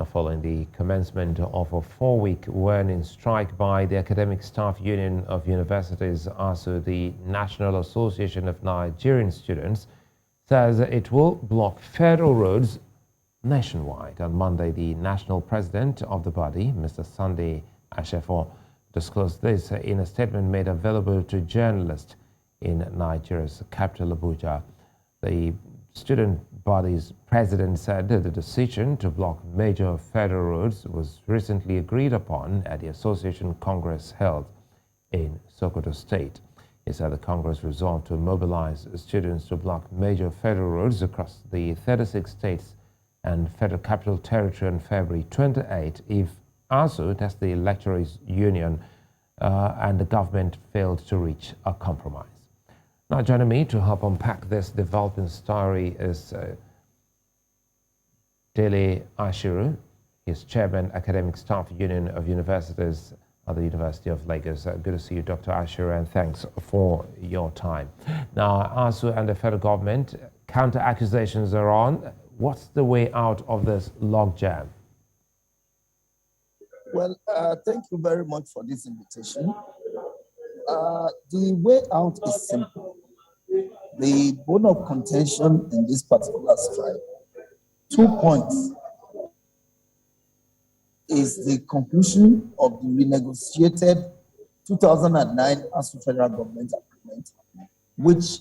Now, following the commencement of a 4-week warning strike by the Academic Staff Union of Universities, ASUU, the National Association of Nigerian Students, says it will block federal roads nationwide. On Monday, the National President of the body, Mr. Sunday Asefon, disclosed this in a statement made available to journalists in Nigeria's capital, Abuja. The student body's president said that the decision to block major federal roads was recently agreed upon at the association congress held in Sokoto State. He said the Congress resolved to mobilize students to block major federal roads across the 36 states and Federal Capital Territory on February 28 if ASUU, that's the lecturers' union, and the government failed to reach a compromise. Now, joining me to help unpack this developing story is Dele Ashiru. He's Chairman, Academic Staff Union of Universities at the University of Lagos. Good to see you, Dr. Ashiru, and thanks for your time. Now, ASUU and the federal government, counter accusations are on. What's the way out of this logjam? Well, thank you very much for this invitation. The way out is simple. The bone of contention in this particular strike, 2 points, is the conclusion of the renegotiated 2009 ASUU federal government agreement, which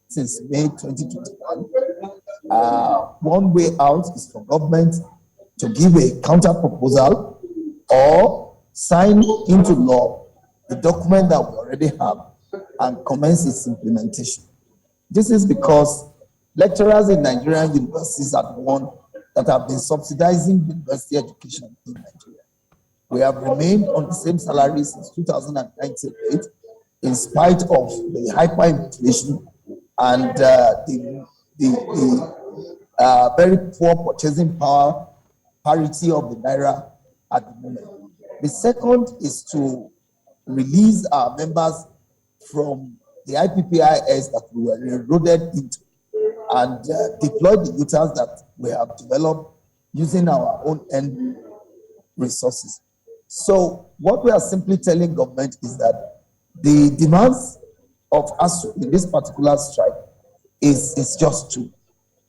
since May 2021, one way out is for government to give a counter proposal or sign into law the document that we already have and commence its implementation. This is because lecturers in Nigerian universities are the ones that have been subsidizing university education in Nigeria. We have remained on the same salary since 2008 in spite of the hyperinflation and the very poor purchasing power parity of the naira at the moment. The second is to release our members from the IPPIS that we were eroded into and deploy the utils that we have developed using our own end resources. So what we are simply telling government is that the demands of ASUU in this particular strike is just to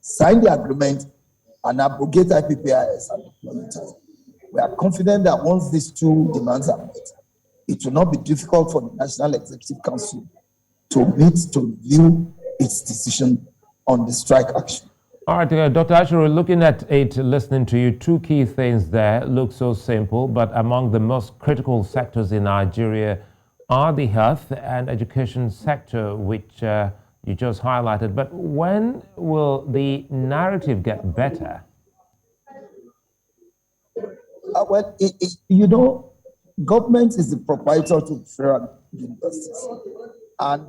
sign the agreement and abrogate IPPIS and deploy utils. We are confident that once these two demands are met, it will not be difficult for the National Executive Council to meet to review its decision on the strike action. All right, Dr. Ashiru, looking at it, listening to you, two key things there look so simple, but among the most critical sectors in Nigeria are the health and education sector, which you just highlighted. But when will the narrative get better? Well, you know, government is the proprietor to federal universities. And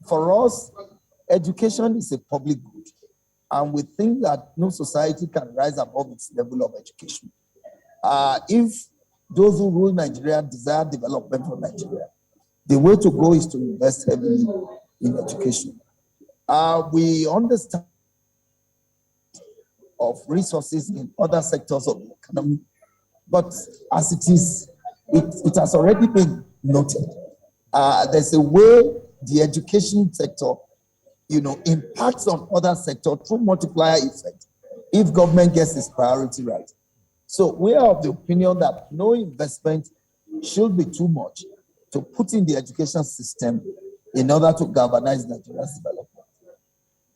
for us, education is a public good. And we think that no society can rise above its level of education. If those who rule Nigeria desire development for Nigeria, the way to go is to invest heavily in education. We understand of resources in other sectors of the economy, but as it is, it has already been noted. There's a way the education sector, impacts on other sectors through multiplier effect if government gets its priority right. So we are of the opinion that no investment should be too much to put in the education system in order to galvanize Nigeria's development.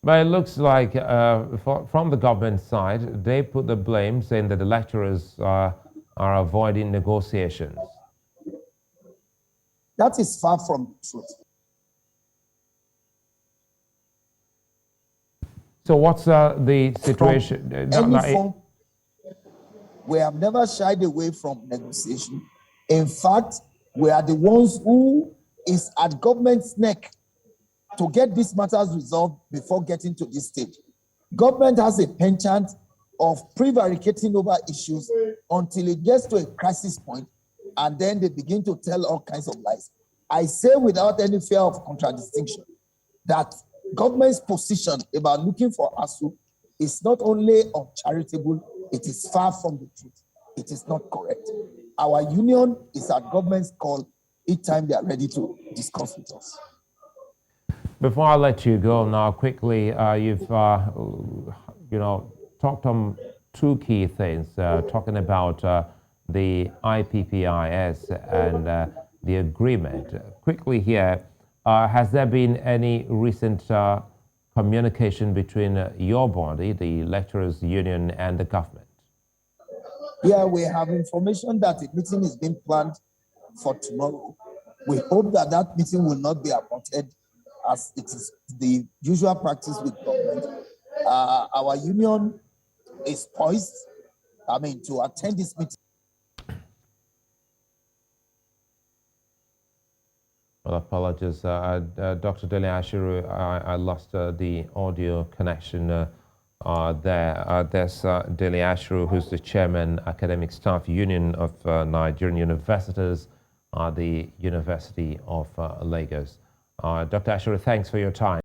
But it looks like from the government side, they put the blame saying that the lecturers are avoiding negotiations. That is far from the truth. So what's the situation? We have never shied away from negotiation. In fact, we are the ones who is at government's neck to get these matters resolved before getting to this stage. Government has a penchant of prevaricating over issues until it gets to a crisis point, and then they begin to tell all kinds of lies. I say without any fear of contradiction that government's position about looking for ASUU is not only uncharitable, it is far from the truth. It is not correct. Our union is at government's call each time they are ready to discuss with us. Before I let you go now, quickly, you've talked on two key things, talking about the IPPIS and the agreement. Quickly here, has there been any recent communication between your body, the Lecturers Union, and the government? Yeah, we have information that a meeting is being planned for tomorrow. We hope that that meeting will not be aborted, as it is the usual practice with government. Our union is poised, to attend this meeting. Well, apologies. Dr. Dele Ashiru, I lost the audio connection there. There's Dele Ashiru, who's the chairman, Academic Staff Union of Nigerian Universities, the University of Lagos. Dr. Ashiru, thanks for your time.